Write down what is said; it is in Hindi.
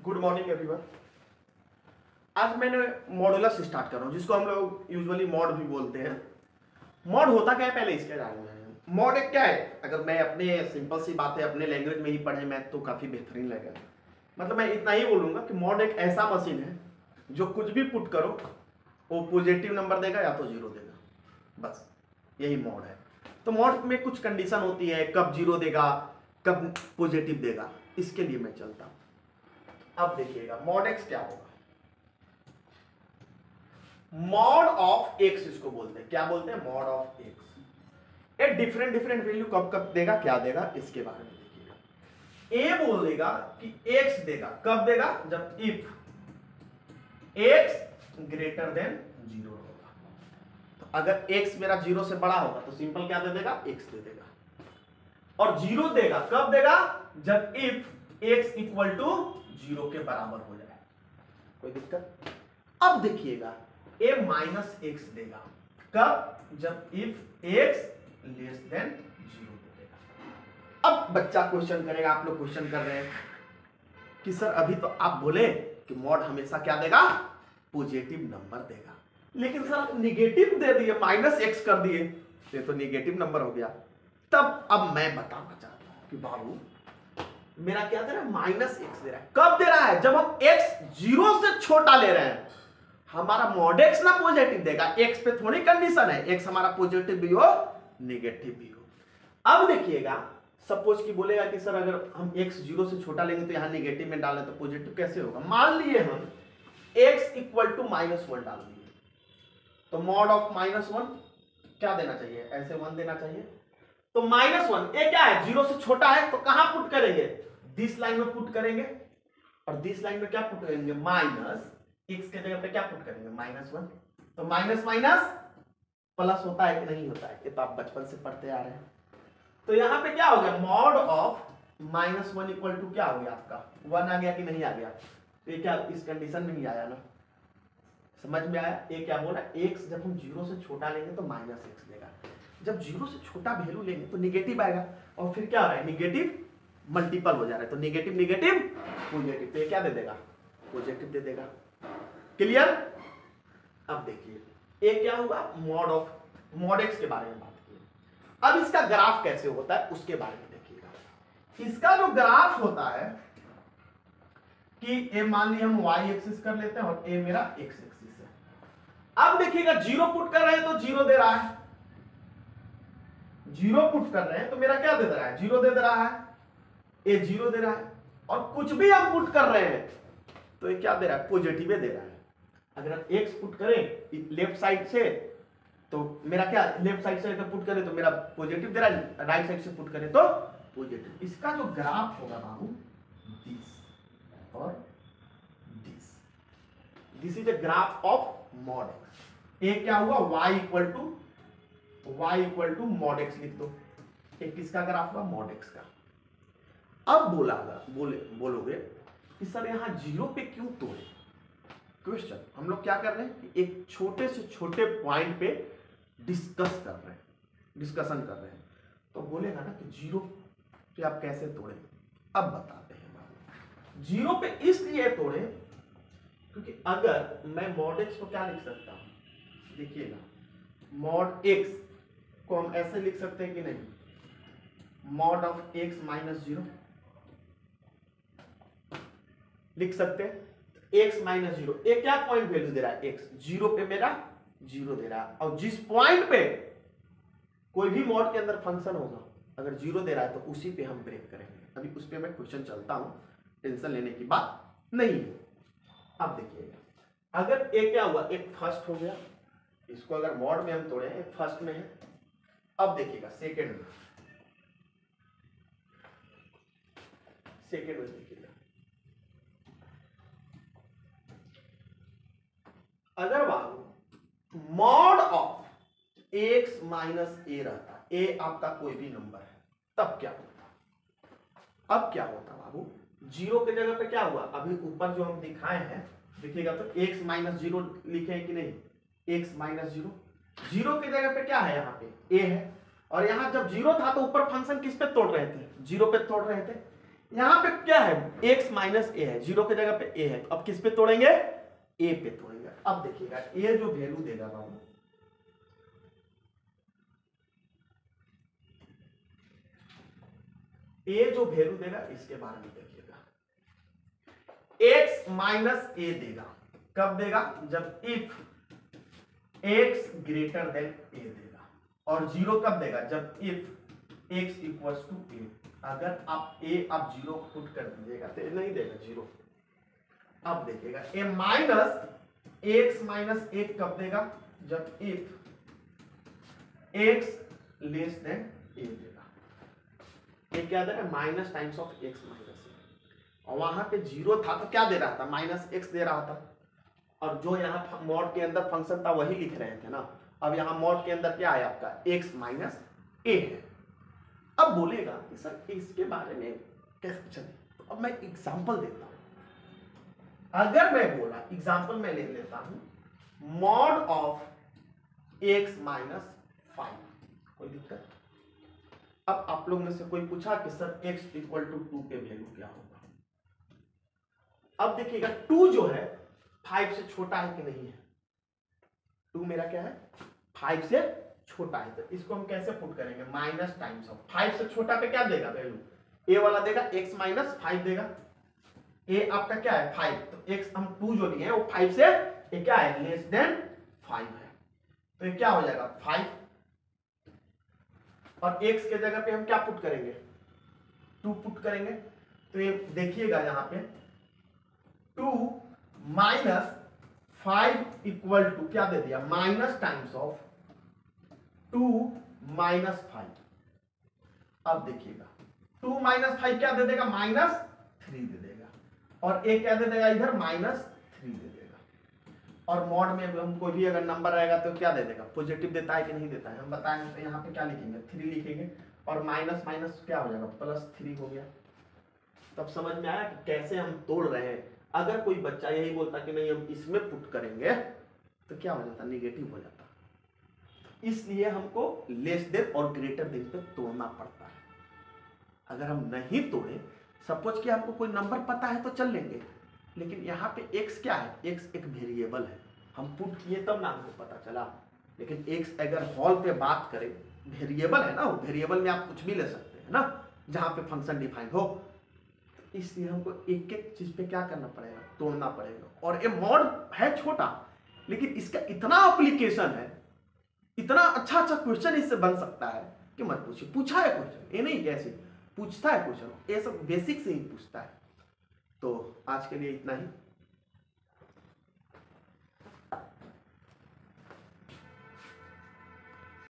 Good morning everyone. आज मैंने मॉडुलस स्टार्ट कर रहा हूँ, जिसको हम लोग यूजुअली मॉड भी बोलते हैं। मॉड होता क्या है पहले इसके जानना है। मॉड एक क्या है, अगर मैं अपने सिंपल सी बात है अपने लैंग्वेज में ही पढ़े मैथ तो काफ़ी बेहतरीन लगेगा। मतलब मैं इतना ही बोलूँगा कि मॉड एक ऐसा मशीन है जो कुछ भी पुट करो वो पॉजिटिव नंबर देगा या तो जीरो देगा, बस यही मॉड है। तो मॉड में कुछ कंडीशन होती है, कब जीरो देगा कब पॉजिटिव देगा, इसके लिए मैं चलता हूँ। अब देखिएगा मॉड एक्स क्या होगा। मॉड ऑफ एक्स इसको बोलते हैं, क्या बोलते हैं, मॉड ऑफ एक्स। ये डिफरेंट डिफरेंट वैल्यू कब कब देगा, क्या देगा, इसके बारे में देखिएगा। ए बोल देगा कि एक्स देगा, कब देगा, जब if x greater than zero होगा। तो अगर एक्स मेरा जीरो से बड़ा होगा तो सिंपल क्या दे देगा, एक्स दे देगा। और जीरो देगा कब देगा, जब if x equal to zero के बराबर हो जाए। कोई दिक्कत। अब देखिएगा ए माइनस एक्स देगा कब, जब if x less than zero देगा। अब बच्चा क्वेश्चन करेगा, आप लोग क्वेश्चन कर रहे हैं कि सर अभी तो आप बोले कि मॉड हमेशा क्या देगा, पॉजिटिव नंबर देगा, लेकिन सर आप निगेटिव दे दिए, माइनस एक्स कर दिए, ये तो निगेटिव नंबर हो गया। तब अब मैं बताना चाहता हूं कि बाबू मेरा क्या दे रहा है, माइनस एक्स दे रहा है। कब दे रहा है, जब हम एक्स जीरो से छोटा ले रहे हैं। हमारा मॉड एक्स ना पॉजिटिव देगा, एक्स पे थोड़ी कंडीशन है, एक्स हमारा पॉजिटिव भी हो नेगेटिव भी हो। अब देखिएगा सपोज कि बोलेगा कि सर अगर हम एक्स जीरो से छोटा लेंगे तो यहां नेगेटिव में डालें तो पॉजिटिव कैसे होगा। मान लिए हम x equal to minus one डाल दिए, तो मॉड ऑफ माइनस वन क्या देना चाहिए, ऐसे वन देना चाहिए। तो माइनस वन ये क्या है, जीरो से छोटा है, तो कहां पुट करेंगे, दिस लाइन में पुट करेंगे। और दिस लाइन में क्या पुट करेंगे, माइनस एक्स के जगह पे क्या पुट करेंगे, माइनस वन। तो माइनस माइनस प्लस होता है कि नहीं होता है, ये तो आप बचपन से पढ़ते आ रहे हैं। तो यहां पे क्या हो गया, mod of minus one equal to क्या हो गया, आपका वन आ गया कि नहीं आ गया। तो ये क्या इस कंडीशन में ही आया ना, समझ में आया। ये क्या बोला, एक्स जब हम जीरो से छोटा लेंगे तो माइनस एक्स देगा, जब जीरो से छोटा वैल्यू लेंगे तो निगेटिव आएगा। और फिर क्या हो रहा है, निगेटिव मल्टीपल हो जा रहा है, तो निगेटिव निगेटिव पॉजिटिव, तो ये क्या दे देगा, पॉजिटिव दे देगा। क्लियर। अब देखिए ये क्या हुआ, मॉड एक्स के बारे में बात की। अब इसका ग्राफ कैसे होता है उसके बारे में देखिएगा। इसका जो ग्राफ होता है कि ए मान ली हम वाई एक्सिस कर लेते हैं और ए मेरा एक्स एक्सिस है। अब देखिएगा जीरो पुट कर रहे हैं तो जीरो दे रहा है, जीरो पुट कर रहे हैं तो मेरा क्या दे रहा है, जीरो दे रहा है, ए जीरो दे रहा है। और कुछ भी हम पुट कर रहे हैं तो ये क्या दे रहा है, पॉजिटिव दे रहा है। अगर हम एक्स पुट करें लेफ्ट साइड से तो मेरा क्या, लेफ्ट साइड से पुट करें तो मेरा पॉजिटिव दे रहा है, राइट साइड से पुट करें तो पॉजिटिव। इसका जो ग्राफ होगा बाबू दिस और this, this is a graph of mod x. ये क्या हुआ, y equal to mod x लिख दो। ये किसका ग्राफ हुआ, मॉड एक्स का। अब बोलोगे कि सर यहां जीरो पे क्यों तोड़े। क्वेश्चन हम लोग क्या कर रहे हैं कि एक छोटे से छोटे पॉइंट पे डिस्कशन कर रहे हैं। तो बोलेगा ना कि जीरो पे आप कैसे तोड़े। अब बताते हैं बाबू, जीरो पे इसलिए तोड़े क्योंकि अगर मैं मॉड एक्स को क्या लिख सकता हूं, देखिएगा मॉड एक्स को हम ऐसे लिख सकते हैं कि नहीं, mod of x minus zero लिख सकते हैं। एक्स माइनस जीरो, एक क्या पॉइंट वैल्यू दे रहा है, एक्स जीरो पे मेरा जीरो दे रहा है। और जिस पॉइंट पे कोई भी मॉड के अंदर फंक्शन होगा अगर जीरो दे रहा है तो उसी पे हम ब्रेक करेंगे। अभी उस पे मैं क्वेश्चन चलता हूं, टेंशन लेने की बात नहीं है। अब देखिएगा अगर एक क्या हुआ, एक फर्स्ट हो गया, इसको अगर मॉड में हम तोड़े, एक फर्स्ट में है। अब देखिएगा सेकेंड में देखिएगा, अगर बाबू मॉड ऑफ एक्स माइनस ए रहता, ए आपका कोई भी नंबर है, तब क्या होता। अब क्या होता बाबू, जीरो के जगह पे क्या हुआ, अभी ऊपर जो हम दिखाए हैं देखिएगा तो एक्स माइनस जीरो लिखे हैं कि नहीं, एक्स माइनस जीरो, जीरो के जगह पे क्या है, यहाँ पे ए है। और यहां जब जीरो था तो ऊपर फंक्शन किस पे तोड़ रहे थे, जीरो पे तोड़ रहे थे। यहां पे क्या है, x माइनस ए है, जीरो की जगह पे a है, तो अब किस पे तोड़ेंगे, a पे तोड़ेंगे। अब देखिएगा a जो वैल्यू देगा बाबू, a जो वैल्यू देगा इसके बारे में देखिएगा, x माइनस ए देगा, कब देगा, जब if x greater than a देगा, और जीरो कब देगा, जब if x equals to a। अगर आप जीरो पुट कर दीजिएगा तो ये नहीं देगा जीरो। अब देखिएगा a minus x minus A कब देगा, जब if x less than a देगा। ये क्या दे रहा है, minus times of x minus A, और वहां पे जीरो था तो क्या दे रहा था, माइनस x दे रहा था, और जो यहाँ मॉड के अंदर फंक्शन था वही लिख रहे थे ना। अब यहाँ मॉड के अंदर क्या है आपका, x माइनस ए है। अब बोलेगा कि सर इसके बारे में कैसे चले, तो अब मैं एग्जांपल देता हूं। अगर मैं बोला एग्जांपल मैं ले लेता हूं मॉड ऑफ x माइनस 5, कोई दिक्कत। अब आप लोग में से कोई पूछा कि सर x इक्वल टू 2 के वैल्यू क्या होगा। अब देखिएगा 2 जो है 5 से छोटा है कि नहीं है, 2 मेरा क्या है, 5 से छोटा है, तो इसको हम कैसे पुट करेंगे, माइनस टाइम्स ऑफ 5 से छोटा पे क्या देगा वैल्यू, a वाला देगा x माइनस 5 देगा, a आपका क्या है 5, तो x हम 2 जो लिए हैं वो 5 से ये क्या है, लेस देन 5 है, तो ये क्या हो जाएगा 5, और x के जगह पे हम क्या पुट करेंगे, 2 पुट करेंगे। तो ये देखिएगा यहाँ पे 2 माइनस 5 इक्वल टू क्या दे दिया, माइनस टाइम्स ऑफ 2 माइनस 5। अब देखिएगा 2 माइनस 5 क्या दे देगा, माइनस 3 दे देगा, और एक क्या दे देगा इधर, माइनस 3 दे देगा। और मॉड में हम कोई भी अगर नंबर रहेगा तो क्या दे देगा, पॉजिटिव देता है कि नहीं देता है, हम बताएंगे। तो यहाँ पे क्या लिखेंगे, 3 लिखेंगे, और माइनस माइनस क्या हो जाएगा, प्लस 3 हो गया। तब समझ में आया कि कैसे हम तोड़ रहे हैं। अगर कोई बच्चा यही बोलता कि नहीं हम इसमें पुट करेंगे तो क्या हो जाता, निगेटिव हो जाता। इसलिए हमको लेस देन और ग्रेटर देन पे तोड़ना पड़ता है। अगर हम नहीं तोड़े, सपोज कि हमको कोई नंबर पता है तो चल लेंगे, लेकिन यहाँ पे x क्या है, x एक वेरिएबल है, हम पुट किए तब ना हमको पता चला। लेकिन x अगर हॉल पे बात करें, वेरिएबल है ना, वो वेरिएबल में आप कुछ भी ले सकते हैं ना, जहाँ पे फंक्शन डिफाइन हो। इसलिए हमको एक एक चीज पे क्या करना पड़ेगा, तोड़ना पड़ेगा। और ये मॉड है छोटा, लेकिन इसका इतना एप्लीकेशन है, इतना अच्छा अच्छा क्वेश्चन इससे बन सकता है कि मत पूछिए। पूछा है क्वेश्चन, ये नहीं कैसे पूछता है क्वेश्चन, ये सब बेसिक से ही पूछता है। तो आज के लिए इतना ही।